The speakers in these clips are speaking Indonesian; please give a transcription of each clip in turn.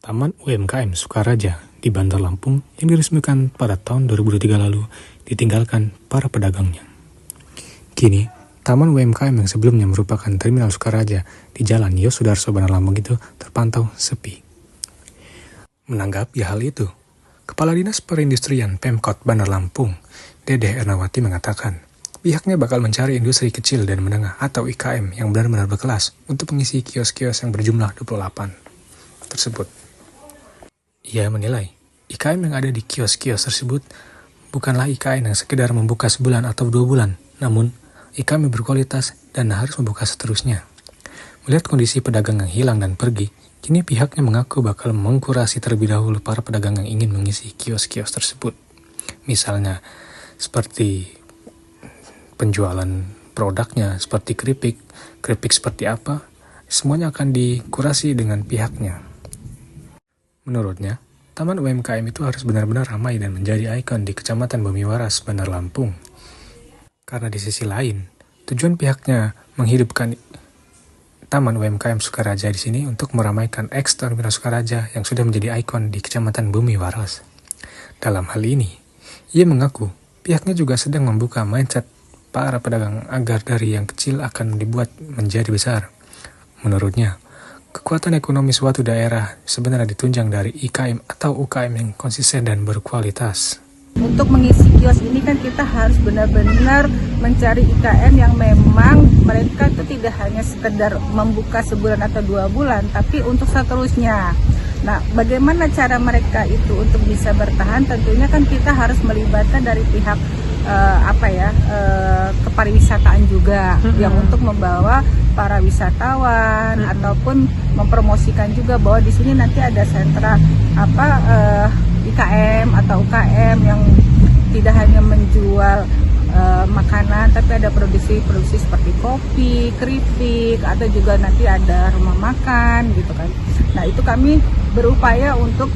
Taman UMKM Sukaraja di Bandar Lampung yang diresmikan pada tahun 2023 lalu ditinggalkan para pedagangnya. Kini, Taman UMKM yang sebelumnya merupakan Terminal Sukaraja di Jalan Yosudarso Bandar Lampung itu terpantau sepi. Menanggapi hal itu, Kepala Dinas Perindustrian Pemkot Bandar Lampung, Dedeh Ernawati mengatakan, pihaknya bakal mencari industri kecil dan menengah atau IKM yang benar-benar berkelas untuk mengisi kios-kios yang berjumlah 28 tersebut. Ia menilai, IKM yang ada di kios-kios tersebut bukanlah IKM yang sekedar membuka sebulan atau 2 bulan, namun IKM yang berkualitas dan harus membuka seterusnya. Melihat kondisi pedagang yang hilang dan pergi, kini pihaknya mengaku bakal mengkurasi terlebih dahulu para pedagang yang ingin mengisi kios-kios tersebut. Misalnya, seperti penjualan produknya, seperti keripik seperti apa, semuanya akan dikurasi dengan pihaknya. Menurutnya, Taman UMKM itu harus benar-benar ramai dan menjadi ikon di Kecamatan Bumiwaras, Bandar Lampung. Karena di sisi lain, tujuan pihaknya menghidupkan Taman UMKM Sukaraja di sini untuk meramaikan ex-Terminal Sukaraja yang sudah menjadi ikon di Kecamatan Bumiwaras. Dalam hal ini, ia mengaku pihaknya juga sedang membuka mindset para pedagang agar dari yang kecil akan dibuat menjadi besar. Menurutnya, kekuatan ekonomi suatu daerah sebenarnya ditunjang dari IKM atau UKM yang konsisten dan berkualitas. Untuk mengisi kios ini kan kita harus benar-benar mencari IKM yang memang mereka itu tidak hanya sekedar membuka sebulan atau 2 bulan, tapi untuk seterusnya. Nah, bagaimana cara mereka itu untuk bisa bertahan? Tentunya kan kita harus melibatkan dari pihak kepariwisataan juga yang untuk membawa para wisatawan ataupun mempromosikan juga bahwa di sini nanti ada sentra IKM atau UKM yang tidak hanya menjual makanan, tapi ada produksi seperti kopi, keripik, atau juga nanti ada rumah makan gitu kan. Nah, itu kami berupaya untuk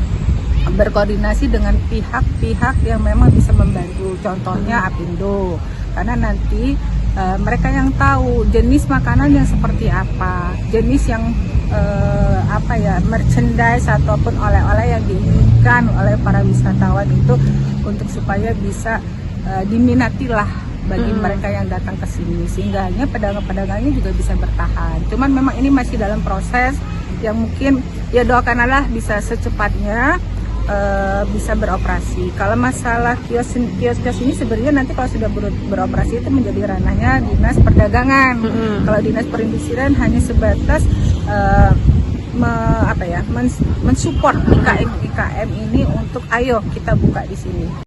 berkoordinasi dengan pihak-pihak yang memang bisa membantu, contohnya Apindo, karena nanti mereka yang tahu jenis makanan yang seperti apa, jenis yang merchandise ataupun oleh-oleh yang diinginkan oleh para wisatawan itu untuk supaya bisa diminati lah bagi mereka yang datang ke sini, sehingga hanya pedagang-pedagangnya juga bisa bertahan. Cuman memang ini masih dalam proses yang mungkin ya doakanlah bisa secepatnya bisa beroperasi. Kalau masalah kios ini sebenarnya nanti kalau sudah beroperasi itu menjadi ranahnya Dinas Perdagangan. Kalau Dinas Perindustrian hanya sebatas mensupport IKM ini untuk ayo kita buka di sini.